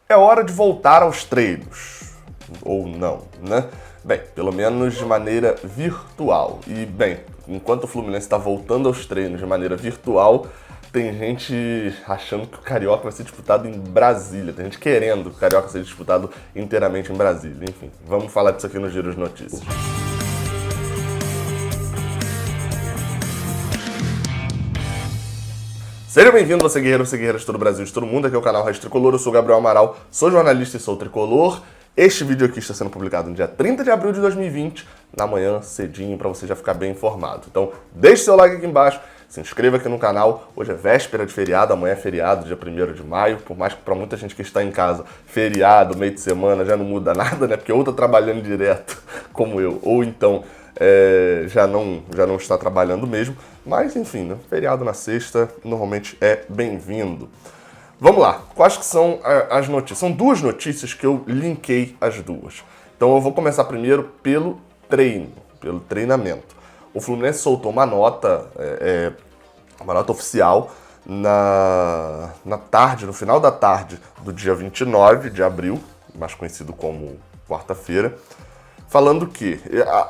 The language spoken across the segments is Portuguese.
É hora de voltar aos treinos. Ou não, né? Bem, pelo menos de maneira virtual. E, bem, enquanto o Fluminense está voltando aos treinos de maneira virtual, tem gente achando que o Carioca vai ser disputado em Brasília. Tem gente querendo que o Carioca seja disputado inteiramente em Brasília. Enfim, vamos falar disso aqui no Giro de Notícias. Seja bem-vindo, você guerreiro de todo o Brasil, de todo mundo. Aqui é o canal Raiz Tricolor, eu sou o Gabriel Amaral, sou jornalista e sou tricolor. Este vídeo aqui está sendo publicado no dia 30 de abril de 2020, na manhã cedinho, para você já ficar bem informado. Então, deixe seu like aqui embaixo, se inscreva aqui no canal. Hoje é véspera de feriado, amanhã é feriado, dia 1º de maio. Por mais que para muita gente que está em casa, feriado, meio de semana, já não muda nada, né? Porque ou tá trabalhando direto, como eu, ou então já não está trabalhando mesmo. Mas, enfim, né? Feriado na sexta normalmente é bem-vindo. Vamos lá, quais que são as notícias? São duas notícias que eu linkei as duas. Então eu vou começar primeiro pelo treino, pelo treinamento. O Fluminense soltou uma nota oficial na tarde, no final da tarde do dia 29 de abril, mais conhecido como quarta-feira, falando que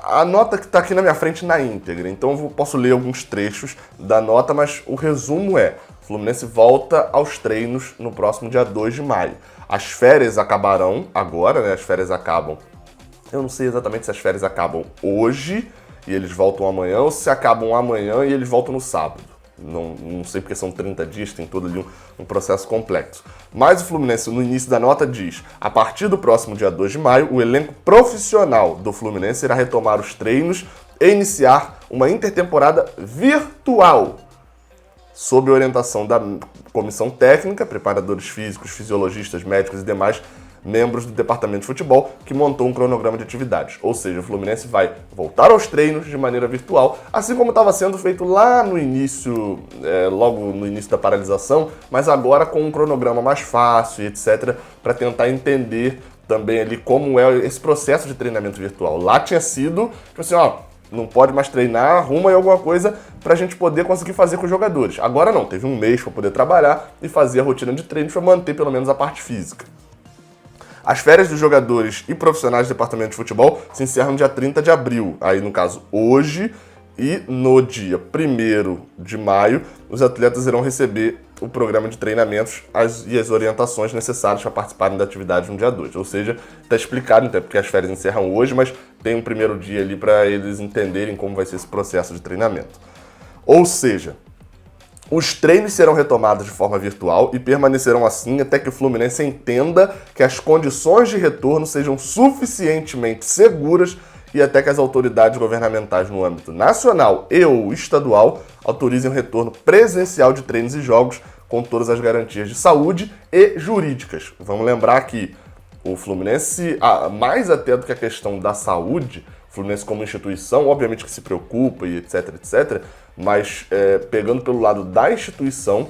a nota que está aqui na minha frente na íntegra, então eu posso ler alguns trechos da nota, mas o resumo é: o Fluminense volta aos treinos no próximo dia 2 de maio. As férias acabarão agora, né? As férias acabam. Eu não sei exatamente se as férias acabam hoje e eles voltam amanhã, ou se acabam amanhã e eles voltam no sábado. Não sei porque são 30 dias, tem todo ali um processo complexo. Mas o Fluminense, no início da nota, diz: a partir do próximo dia 2 de maio, o elenco profissional do Fluminense irá retomar os treinos e iniciar uma intertemporada virtual, sob orientação da comissão técnica, preparadores físicos, fisiologistas, médicos e demais membros do departamento de futebol, que montou um cronograma de atividades. Ou seja, o Fluminense vai voltar aos treinos de maneira virtual, assim como estava sendo feito lá no início, logo no início da paralisação, mas agora com um cronograma mais fácil e etc, para tentar entender também ali como é esse processo de treinamento virtual. Lá tinha sido, tipo assim, não pode mais treinar, arruma aí alguma coisa pra gente poder conseguir fazer com os jogadores. Agora não, teve um mês para poder trabalhar e fazer a rotina de treinos para manter pelo menos a parte física. As férias dos jogadores e profissionais do departamento de futebol se encerram no dia 30 de abril. Aí, no caso, hoje, e no dia 1º de maio, os atletas irão receber o programa de treinamentos e as orientações necessárias para participarem da atividade no dia 2. Ou seja, está explicado, até porque as férias encerram hoje, mas tem um primeiro dia ali para eles entenderem como vai ser esse processo de treinamento. Ou seja, os treinos serão retomados de forma virtual e permanecerão assim até que o Fluminense entenda que as condições de retorno sejam suficientemente seguras e até que as autoridades governamentais no âmbito nacional e ou estadual autorizem o retorno presencial de treinos e jogos com todas as garantias de saúde e jurídicas. Vamos lembrar que o Fluminense, mais até do que a questão da saúde, o Fluminense como instituição, obviamente que se preocupa e etc, mas pegando pelo lado da instituição,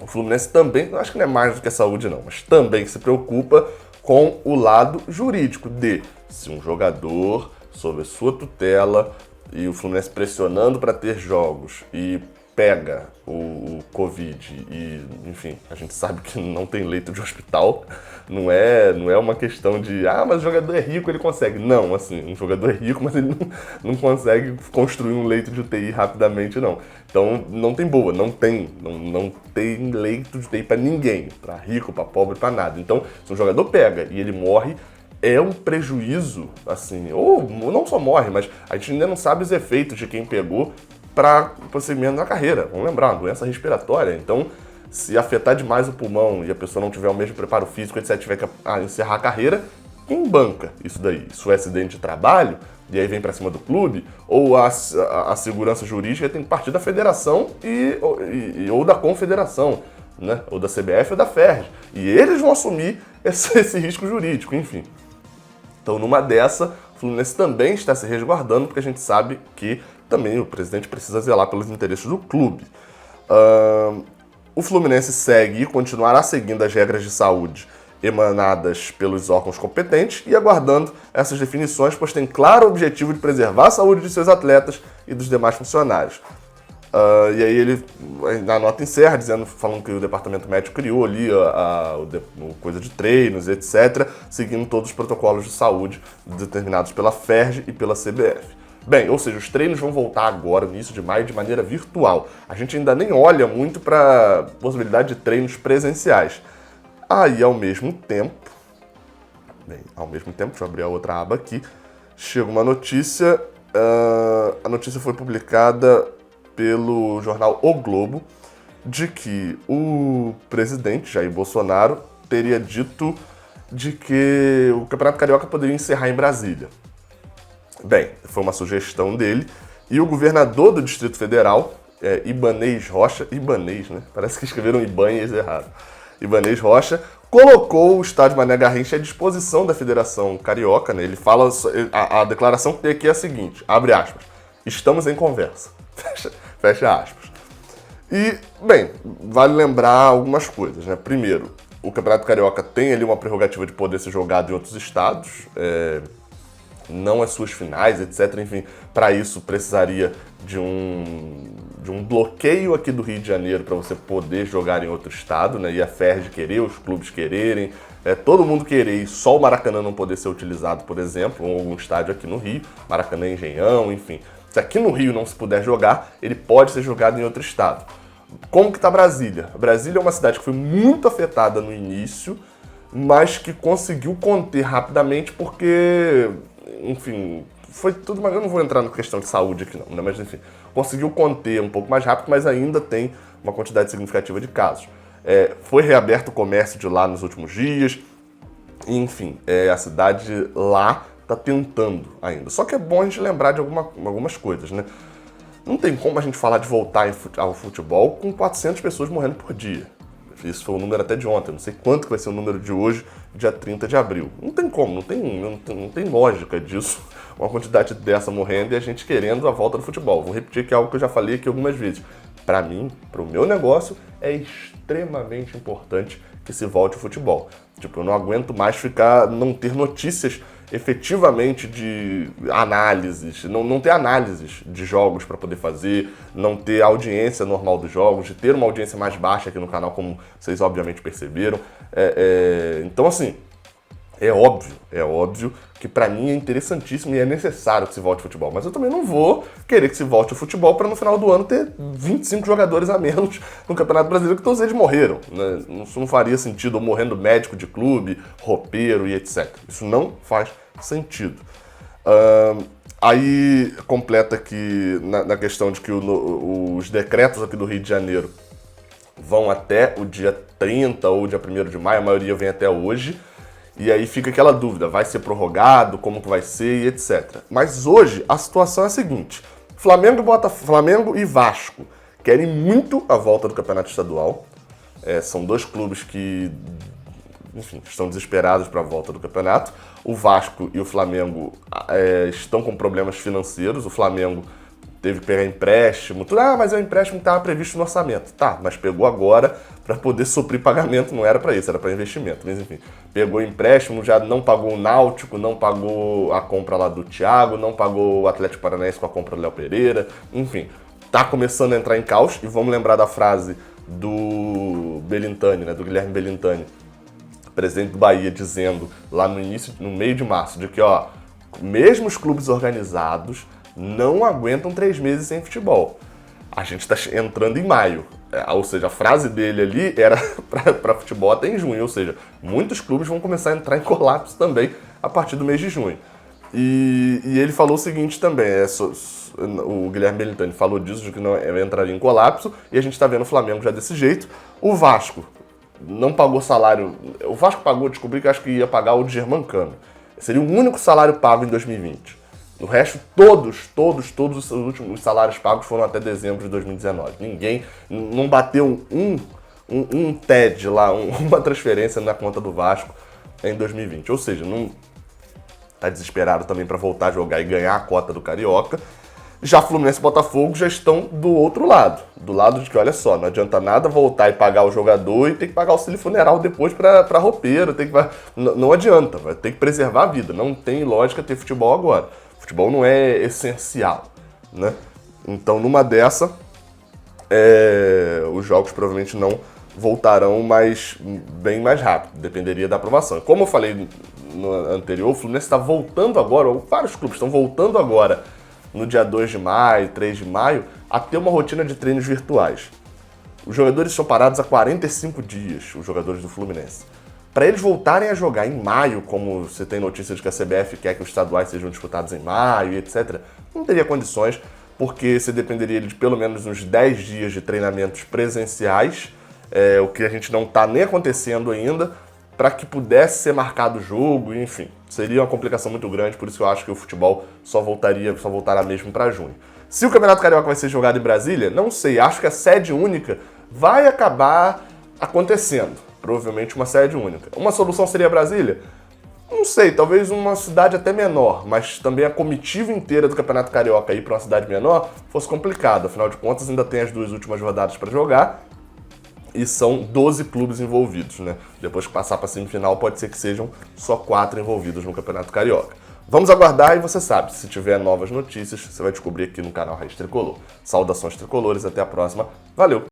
o Fluminense também, acho que não é mais do que a saúde não, mas também se preocupa com o lado jurídico de se um jogador sob a sua tutela e o Fluminense pressionando para ter jogos e pega o Covid e, enfim, a gente sabe que não tem leito de hospital, não é uma questão de, mas o jogador é rico, ele consegue. Não, assim, um jogador é rico, mas ele não consegue construir um leito de UTI rapidamente, não. Então, não tem boa, não tem leito de UTI para ninguém, para rico, para pobre, para nada. Então, se um jogador pega e ele morre, é um prejuízo, assim, ou não só morre, mas a gente ainda não sabe os efeitos de quem pegou para o prosseguimento da carreira. Vamos lembrar, uma doença respiratória. Então, se afetar demais o pulmão e a pessoa não tiver o mesmo preparo físico, etc., tiver que encerrar a carreira, quem banca isso daí? Isso é acidente de trabalho, e aí vem para cima do clube, ou a segurança jurídica tem que partir da federação ou da confederação, né? Ou da CBF ou da FERJ. E eles vão assumir esse risco jurídico, enfim. Então, numa dessa, o Fluminense também está se resguardando, porque a gente sabe que também o presidente precisa zelar pelos interesses do clube. O Fluminense segue e continuará seguindo as regras de saúde emanadas pelos órgãos competentes e aguardando essas definições, pois tem claro objetivo de preservar a saúde de seus atletas e dos demais funcionários. E aí ele, na nota encerra, falando que o departamento médico criou ali coisa de treinos, etc., seguindo todos os protocolos de saúde determinados pela FERJ e pela CBF. Bem, ou seja, os treinos vão voltar agora, no início de maio, de maneira virtual. A gente ainda nem olha muito para a possibilidade de treinos presenciais. Aí, ao mesmo tempo, deixa eu abrir a outra aba aqui, chega uma notícia, a notícia foi publicada pelo jornal O Globo, de que o presidente Jair Bolsonaro teria dito de que o Campeonato Carioca poderia encerrar em Brasília. Bem, foi uma sugestão dele, e o governador do Distrito Federal, Ibanez Rocha, né? Parece que escreveram Ibanez errado. Ibanez Rocha, colocou o estádio Mané Garrincha à disposição da Federação Carioca, né? Ele fala, a declaração que tem aqui é a seguinte, abre aspas, estamos em conversa, fecha aspas. E, bem, vale lembrar algumas coisas, né? Primeiro, o Campeonato Carioca tem ali uma prerrogativa de poder ser jogado em outros estados, não as suas finais, etc. Enfim, para isso precisaria de um bloqueio aqui do Rio de Janeiro para você poder jogar em outro estado, né? E a FERJ querer, os clubes quererem, todo mundo querer e só o Maracanã não poder ser utilizado, por exemplo, ou algum estádio aqui no Rio, Maracanã, Engenhão, enfim. Se aqui no Rio não se puder jogar, ele pode ser jogado em outro estado. Como que tá Brasília? Brasília é uma cidade que foi muito afetada no início, mas que conseguiu conter rapidamente porque, enfim, foi tudo, mas eu não vou entrar na questão de saúde aqui não, né? Mas enfim, conseguiu conter um pouco mais rápido, mas ainda tem uma quantidade significativa de casos. Foi reaberto o comércio de lá nos últimos dias, enfim, a cidade lá está tentando ainda. Só que é bom a gente lembrar de algumas coisas, né? Não tem como a gente falar de voltar ao futebol com 400 pessoas morrendo por dia. Isso foi o número até de ontem, não sei quanto que vai ser o número de hoje, dia 30 de abril. Não tem como, não tem lógica disso, uma quantidade dessa morrendo e a gente querendo a volta do futebol. Vou repetir que é algo que eu já falei aqui algumas vezes. Para mim, para o meu negócio, é extremamente importante que se volte o futebol. Tipo, eu não aguento mais não ter notícias efetivamente de análises, não ter análises de jogos para poder fazer, não ter audiência normal dos jogos, de ter uma audiência mais baixa aqui no canal, como vocês obviamente perceberam. Então, assim, é óbvio que para mim é interessantíssimo e é necessário que se volte o futebol, mas eu também não vou querer que se volte o futebol para no final do ano ter 25 jogadores a menos no Campeonato Brasileiro, que todos eles morreram, né? Isso não faria sentido, ou morrendo médico de clube, roupeiro e etc. Isso não faz sentido. Aí completa aqui na questão de que os decretos aqui do Rio de Janeiro vão até o dia 30 ou dia 1º de maio, a maioria vem até hoje. E aí fica aquela dúvida, vai ser prorrogado, como que vai ser e etc. Mas hoje a situação é a seguinte, Flamengo e Vasco querem muito a volta do Campeonato Estadual. São dois clubes que, enfim, estão desesperados para a volta do campeonato. O Vasco e o Flamengo estão com problemas financeiros, o Flamengo teve que pegar empréstimo, mas é um empréstimo que estava previsto no orçamento. Tá, mas pegou agora para poder suprir pagamento, não era para isso, era para investimento. Mas enfim, pegou empréstimo, já não pagou o Náutico, não pagou a compra lá do Thiago, não pagou o Atlético Paranaense com a compra do Léo Pereira, enfim, tá começando a entrar em caos. E vamos lembrar da frase do Belintani, né, do Guilherme Belintani, presidente do Bahia, dizendo lá no meio de março, de que, mesmo os clubes organizados não aguentam 3 meses sem futebol. A gente está entrando em maio, ou seja, a frase dele ali era para futebol até em junho, ou seja, muitos clubes vão começar a entrar em colapso também a partir do mês de junho. E ele falou o seguinte também, o Guilherme Belintani falou disso, de que não entraria em colapso, e a gente está vendo o Flamengo já desse jeito. O Vasco não pagou salário, o Vasco pagou, descobri que acho que ia pagar o de Germancano. Seria o único salário pago em 2020. No resto, todos os últimos salários pagos foram até dezembro de 2019. Ninguém, não bateu um TED lá, uma transferência na conta do Vasco em 2020. Ou seja, não tá desesperado também para voltar a jogar e ganhar a cota do Carioca. Já Fluminense e Botafogo já estão do outro lado. Do lado de que, olha só, não adianta nada voltar e pagar o jogador e ter que pagar o auxílio funeral depois para roupeiro. Não adianta, vai ter que preservar a vida. Não tem lógica ter futebol agora. Futebol não é essencial, né? Então, numa dessa, os jogos provavelmente não voltarão bem mais rápido, dependeria da aprovação. Como eu falei no anterior, o Fluminense está voltando agora, ou vários clubes estão voltando agora, no dia 2 de maio, 3 de maio, a ter uma rotina de treinos virtuais. Os jogadores são parados há 45 dias, os jogadores do Fluminense. Para eles voltarem a jogar em maio, como você tem notícia de que a CBF quer que os estaduais sejam disputados em maio, etc., não teria condições, porque você dependeria de pelo menos uns 10 dias de treinamentos presenciais, o que a gente não está nem acontecendo ainda, para que pudesse ser marcado o jogo, enfim. Seria uma complicação muito grande, por isso que eu acho que o futebol só voltará mesmo para junho. Se o Campeonato Carioca vai ser jogado em Brasília, não sei, acho que a sede única vai acabar acontecendo. Provavelmente uma sede única. Uma solução seria Brasília? Não sei, talvez uma cidade até menor, mas também a comitiva inteira do Campeonato Carioca ir para uma cidade menor fosse complicado. Afinal de contas, ainda tem as 2 últimas rodadas para jogar e são 12 clubes envolvidos, né? Depois que passar para a semifinal, pode ser que sejam só 4 envolvidos no Campeonato Carioca. Vamos aguardar e você sabe, se tiver novas notícias, você vai descobrir aqui no canal Raiz Tricolor. Saudações tricolores, até a próxima. Valeu!